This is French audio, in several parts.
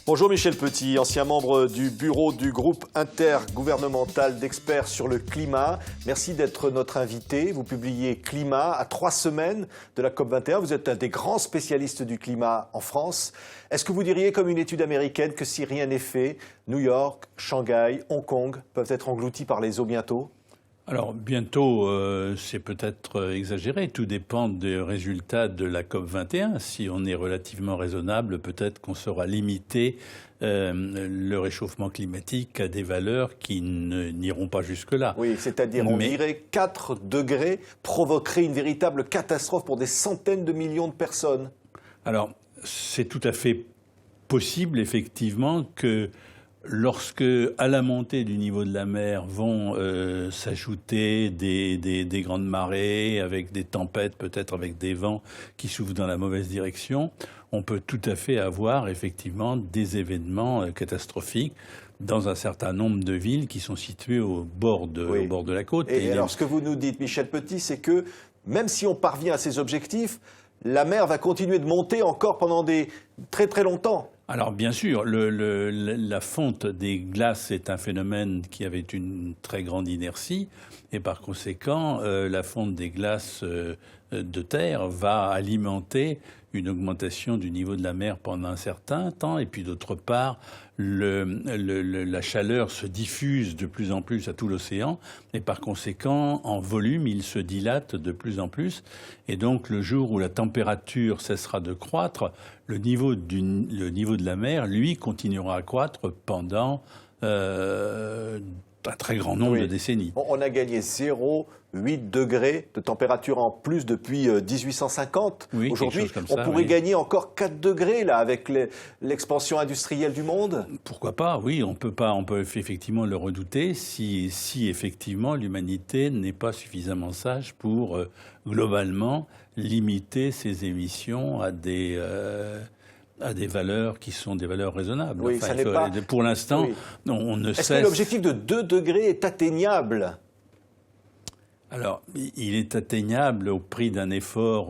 Bonjour Michel Petit, ancien membre du bureau du groupe intergouvernemental d'experts sur le climat. Merci d'être notre invité. Vous publiez Climat à 3 semaines de la COP21. Vous êtes un des grands spécialistes du climat en France. Est-ce que vous diriez, comme une étude américaine, que si rien n'est fait, New York, Shanghai, Hong Kong peuvent être engloutis par les eaux bientôt ? Alors bientôt, c'est peut-être exagéré, tout dépend des résultats de la COP21. Si on est relativement raisonnable, peut-être qu'on saura limiter le réchauffement climatique à des valeurs qui n'iront pas jusque-là. Oui, c'est-à-dire on dirait 4 degrés provoqueraient une véritable catastrophe pour des centaines de millions de personnes. Alors, c'est tout à fait possible, effectivement, que lorsque, à la montée du niveau de la mer, vont s'ajouter des grandes marées, avec des tempêtes, peut-être avec des vents qui soufflent dans la mauvaise direction, on peut tout à fait avoir effectivement des événements catastrophiques dans un certain nombre de villes qui sont situées au bord de la côte. Et alors, ce que vous nous dites, Michel Petit, c'est que même si on parvient à ces objectifs, la mer va continuer de monter encore pendant très très longtemps. Alors bien sûr, la fonte des glaces est un phénomène qui avait une très grande inertie et par conséquent, la fonte des glaces de terre va alimenter une augmentation du niveau de la mer pendant un certain temps et puis d'autre part, la chaleur se diffuse de plus en plus à tout l'océan et par conséquent, en volume, il se dilate de plus en plus et donc le jour où la température cessera de croître, le niveau de la mer, lui, continuera à croître pendant un très grand nombre de décennies. On a gagné 0,8 degrés de température en plus depuis 1850. Oui, aujourd'hui, on pourrait gagner encore 4 degrés là, avec l'expansion industrielle du monde. Pourquoi pas, oui, on peut effectivement le redouter si effectivement l'humanité n'est pas suffisamment sage pour globalement limiter ses émissions à des valeurs qui sont des valeurs raisonnables. Oui, enfin, pour l'instant, on ne cesse... Est-ce que l'objectif de 2 degrés est atteignable ? Alors, il est atteignable au prix d'un effort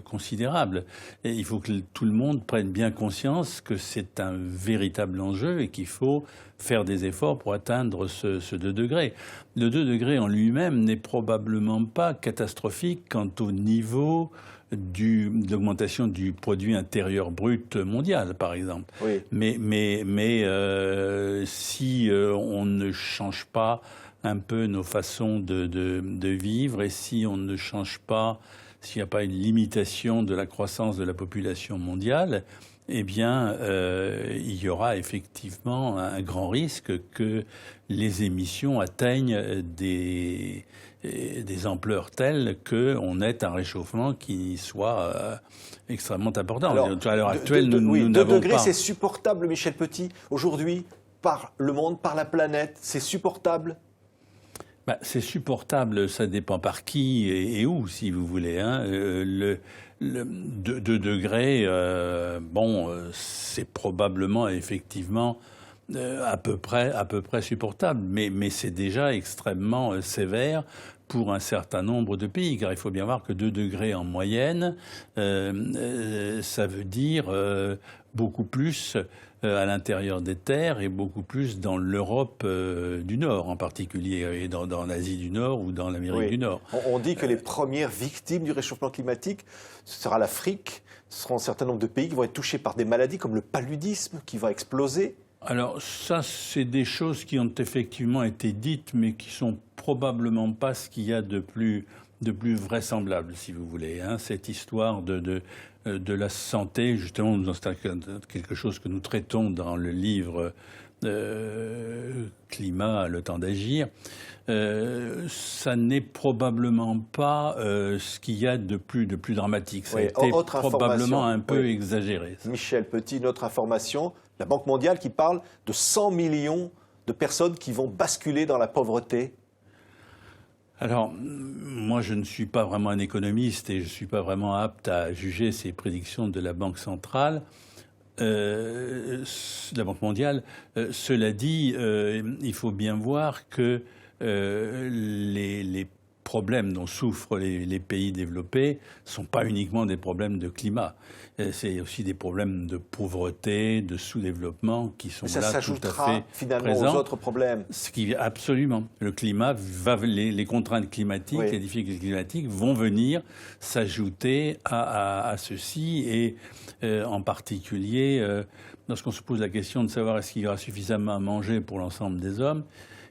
considérable. Et il faut que tout le monde prenne bien conscience que c'est un véritable enjeu et qu'il faut faire des efforts pour atteindre ce 2 degrés. Le 2 degrés en lui-même n'est probablement pas catastrophique quant au niveau d'augmentation du produit intérieur brut mondial, par exemple. Oui. Mais si on ne change pas un peu nos façons de vivre et si on ne change pas, s'il n'y a pas une limitation de la croissance de la population mondiale, eh bien, il y aura effectivement un grand risque que les émissions atteignent des ampleurs telles qu'on ait un réchauffement qui soit extrêmement important. Alors, à l'heure actuelle, nous 2 n'avons degrés, pas... c'est supportable, Michel Petit, aujourd'hui, par le monde, par la planète, c'est supportable ? C'est supportable, ça dépend par qui et où, si vous voulez. Hein. 2 degrés, c'est probablement effectivement à peu près supportable, mais c'est déjà extrêmement sévère pour un certain nombre de pays, car il faut bien voir que 2 degrés en moyenne, ça veut dire beaucoup plus à l'intérieur des terres et beaucoup plus dans l'Europe du Nord en particulier, et dans l'Asie du Nord ou dans l'Amérique du Nord. On dit que les premières victimes du réchauffement climatique, ce sera l'Afrique, ce seront un certain nombre de pays qui vont être touchés par des maladies comme le paludisme qui va exploser. Alors ça, c'est des choses qui ont effectivement été dites, mais qui sont probablement pas ce qu'il y a de plus vraisemblable, si vous voulez. Hein. Cette histoire de la santé, justement, c'est quelque chose que nous traitons dans le livre Climat, le temps d'agir. Ça n'est probablement pas ce qu'il y a de plus dramatique. Ça a été probablement un peu exagéré. Ça. Michel Petit, notre information, la Banque mondiale qui parle de 100 millions de personnes qui vont basculer dans la pauvreté. Alors, moi, je ne suis pas vraiment un économiste et je ne suis pas vraiment apte à juger ces prédictions de la Banque centrale, la Banque mondiale. Cela dit, il faut bien voir que les problèmes dont souffrent les pays développés ne sont pas uniquement des problèmes de climat. C'est aussi des problèmes de pauvreté, de sous-développement qui sont là tout à fait s'ajoutera finalement présents. aux autres problèmes. Absolument. Le climat les contraintes climatiques, Oui. les difficultés climatiques vont venir s'ajouter à ceci et en particulier lorsqu'on se pose la question de savoir est-ce qu'il y aura suffisamment à manger pour l'ensemble des hommes,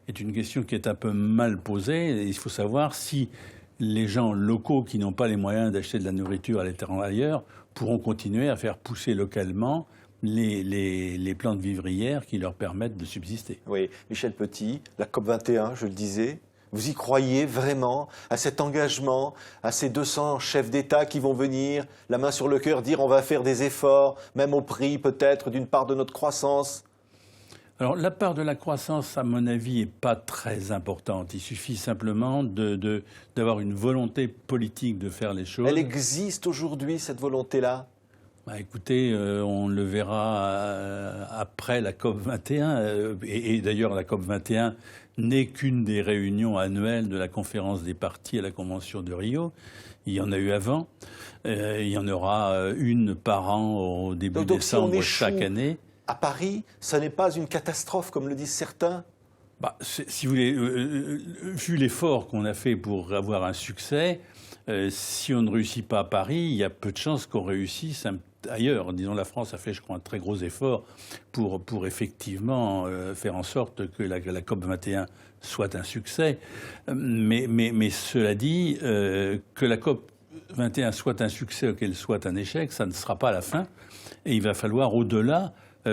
est une question qui est un peu mal posée. Il faut savoir si les gens locaux qui n'ont pas les moyens d'acheter de la nourriture à l'extérieur pourront continuer à faire pousser localement les plantes vivrières qui leur permettent de subsister. Oui, Michel Petit, la COP21, je le disais, vous y croyez vraiment à cet engagement, à ces 200 chefs d'État qui vont venir, la main sur le cœur, dire on va faire des efforts, même au prix peut-être d'une part de notre croissance? Alors, la part de la croissance, à mon avis, n'est pas très importante. Il suffit simplement d'avoir une volonté politique de faire les choses. Elle existe aujourd'hui, cette volonté-là? Bah, écoutez, on le verra après la COP21. Et d'ailleurs, la COP21 n'est qu'une des réunions annuelles de la conférence des parties à la Convention de Rio. Il y en a eu avant. Il y en aura une par an au début décembre si on chaque année. À Paris, ce n'est pas une catastrophe, comme le disent certains? Bah, si vous voulez, vu l'effort qu'on a fait pour avoir un succès, si on ne réussit pas à Paris, il y a peu de chances qu'on réussisse ailleurs. Disons, la France a fait, je crois, un très gros effort pour effectivement faire en sorte que la COP21 soit un succès. Mais cela dit, que la COP21 soit un succès ou qu'elle soit un échec, ça ne sera pas la fin. Et il va falloir, au-delà,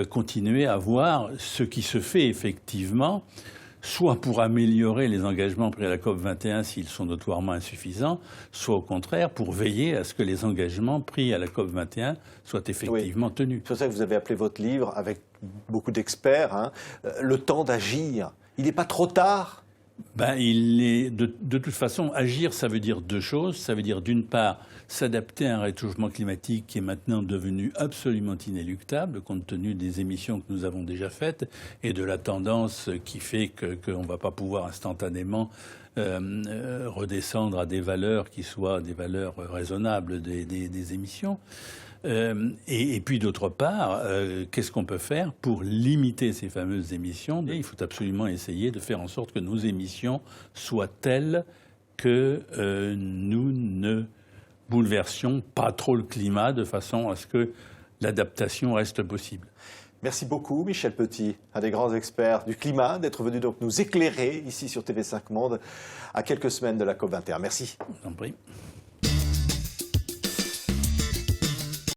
continuer à voir ce qui se fait effectivement, soit pour améliorer les engagements pris à la COP21 s'ils sont notoirement insuffisants, soit au contraire pour veiller à ce que les engagements pris à la COP21 soient effectivement tenus. C'est pour ça que vous avez appelé votre livre, avec beaucoup d'experts, hein, Le temps d'agir. Il n'est pas trop tard? Ben, de toute façon, agir, ça veut dire deux choses. Ça veut dire, d'une part, s'adapter à un réchauffement climatique qui est maintenant devenu absolument inéluctable, compte tenu des émissions que nous avons déjà faites et de la tendance qui fait qu'on ne va pas pouvoir instantanément redescendre à des valeurs qui soient des valeurs raisonnables des émissions. Et puis d'autre part, qu'est-ce qu'on peut faire pour limiter ces fameuses émissions? Il faut absolument essayer de faire en sorte que nos émissions soient telles que nous ne bouleversions pas trop le climat de façon à ce que l'adaptation reste possible. Merci beaucoup, Michel Petit, un des grands experts du climat, d'être venu donc nous éclairer ici sur TV5 Monde à quelques semaines de la COP21. Merci. Je vous en prie.